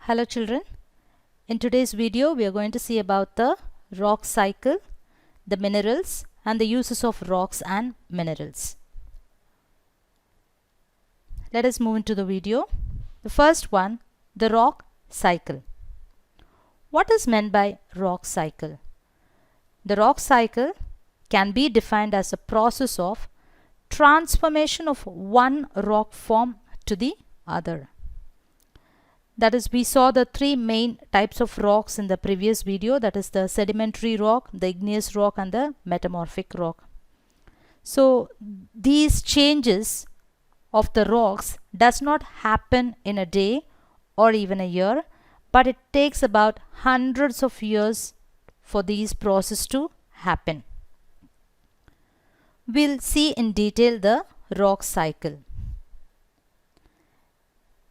Hello children, in today's video we are going to see about the rock cycle, the minerals and the uses of rocks and minerals. Let us move into the video. The first one, the rock cycle. What is meant by rock cycle? The rock cycle can be defined as a process of transformation of one rock form to the other. That is, we saw the three main types of rocks in the previous video, that is the sedimentary rock, the igneous rock and the metamorphic rock. So these changes of the rocks does not happen in a day or even a year, but it takes about hundreds of years for these processes to happen. We'll see in detail the rock cycle.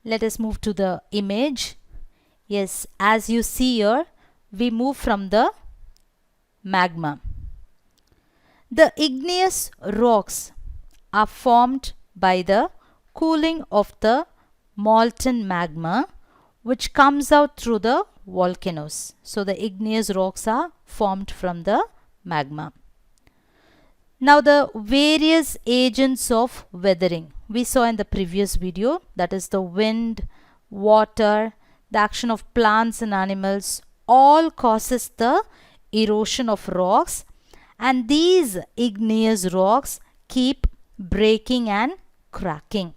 Let us move to the image. Yes, as you see here, we move from the magma. The igneous rocks are formed by the cooling of the molten magma which comes out through the volcanoes. So the igneous rocks are formed from the magma. Now the various agents of weathering we saw in the previous video, that is the wind, water, the action of plants and animals, all causes the erosion of rocks, and these igneous rocks keep breaking and cracking.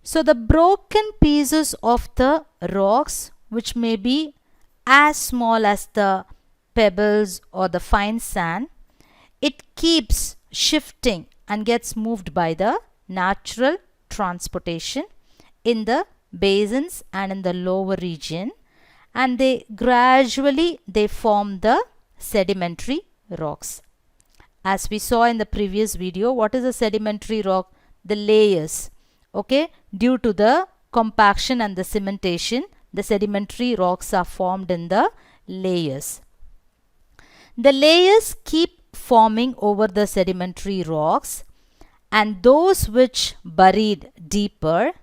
So the broken pieces of the rocks, which may be as small as the pebbles or the fine sand, it keeps shifting and gets moved by the natural transportation in the basins and in the lower region, and they gradually form the sedimentary rocks. As we saw in the previous video, what is a sedimentary rock? The layers. Okay, due to the compaction and the cementation, the sedimentary rocks are formed in the layers. The layers keep forming over the sedimentary rocks, and those which buried deeper,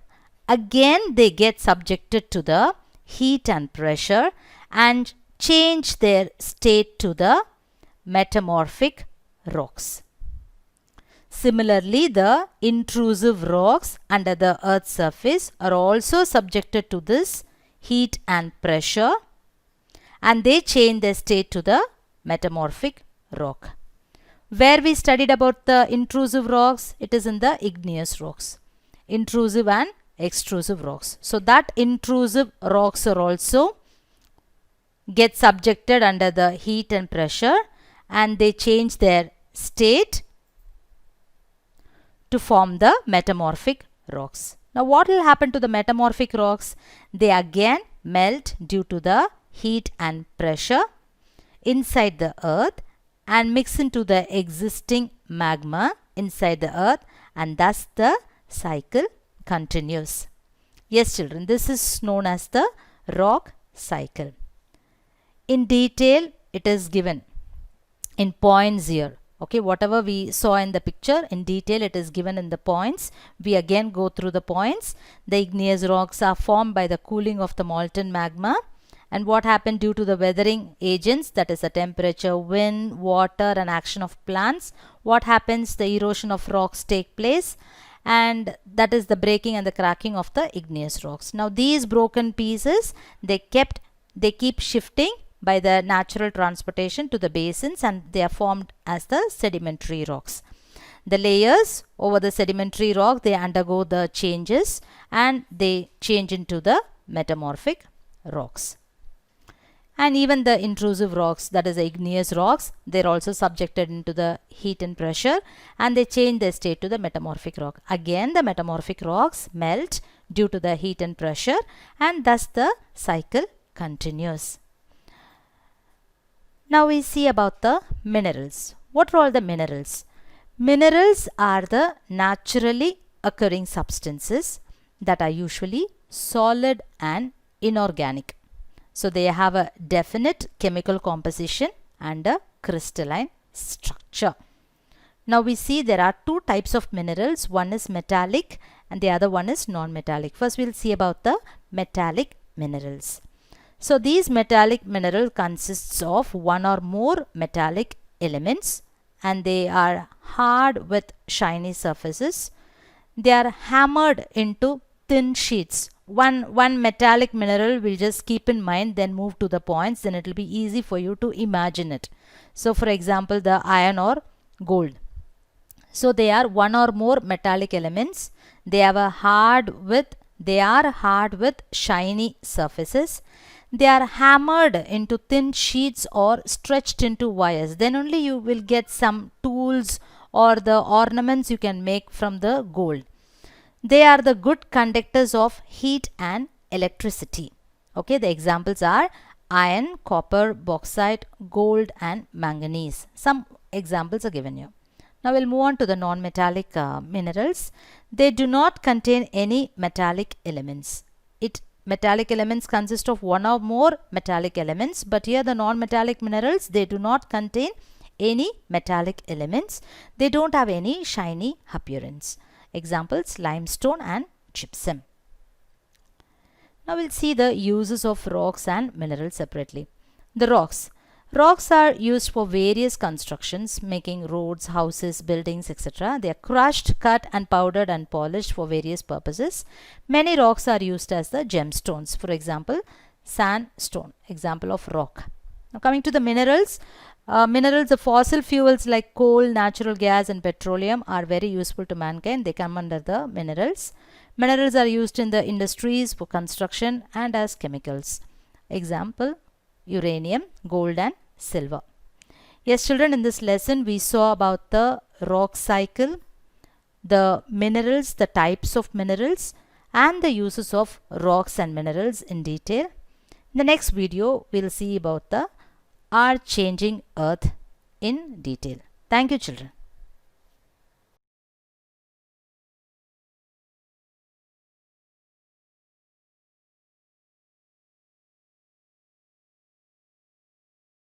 again they get subjected to the heat and pressure and change their state to the metamorphic rocks. Similarly, the intrusive rocks under the earth's surface are also subjected to this heat and pressure, and they change their state to the metamorphic rock. Where we studied about the intrusive rocks, it is in the igneous rocks. Intrusive and extrusive rocks. So that intrusive rocks are also get subjected under the heat and pressure, and they change their state to form the metamorphic rocks. Now what will happen to the metamorphic rocks? They again melt due to the heat and pressure inside the earth and mix into the existing magma inside the earth, and thus the cycle continues. Yes children, this is known as the rock cycle. In detail it is given in points here. Okay, whatever we saw in the picture, in detail it is given in the points. We again go through the points. The igneous rocks are formed by the cooling of the molten magma. And what happened due to the weathering agents, that is the temperature, wind, water and action of plants. What happens? The erosion of rocks take place, and that is the breaking and the cracking of the igneous rocks. Now these broken pieces, they keep shifting by the natural transportation to the basins, and they are formed as the sedimentary rocks. The layers over the sedimentary rock, they undergo the changes and they change into the metamorphic rocks. And even the intrusive rocks, that is the igneous rocks, they are also subjected into the heat and pressure, and they change their state to the metamorphic rock. Again the metamorphic rocks melt due to the heat and pressure, and thus the cycle continues. Now we see about the minerals. What are all the minerals? Minerals are the naturally occurring substances that are usually solid and inorganic. So they have a definite chemical composition and a crystalline structure. Now we see there are two types of minerals. One is metallic and the other one is non-metallic. First we'll see about the metallic minerals. So these metallic mineral consists of one or more metallic elements, and they are hard with shiny surfaces. They are hammered into thin sheets. One metallic mineral will just keep in mind, then move to the points, then it will be easy for you to imagine it. So for example, the iron or gold. So they are one or more metallic elements. They are hard with shiny surfaces. They are hammered into thin sheets or stretched into wires. Then only you will get some tools or the ornaments you can make from the gold. They are the good conductors of heat and electricity. Okay, the examples are iron, copper, bauxite, gold and manganese. Some examples are given here. Now we'll move on to the non-metallic minerals. They do not contain any metallic elements. Metallic elements consist of one or more metallic elements, but here the non-metallic minerals, they do not contain any metallic elements. They don't have any shiny appearance. Examples, limestone and gypsum. Now we'll see the uses of rocks and minerals separately. The rocks. Rocks are used for various constructions, making roads, houses, buildings, etc. They are crushed, cut and powdered and polished for various purposes. Many rocks are used as the gemstones. For example, sandstone, example of rock. Now coming to the minerals. Minerals, the fossil fuels like coal, natural gas and petroleum are very useful to mankind. They come under the minerals. Minerals are used in the industries for construction and as chemicals. Example, uranium, gold and silver. Yes children, in this lesson we saw about the rock cycle, the minerals, the types of minerals and the uses of rocks and minerals in detail. In the next video we will see about our changing earth in detail. Thank you children.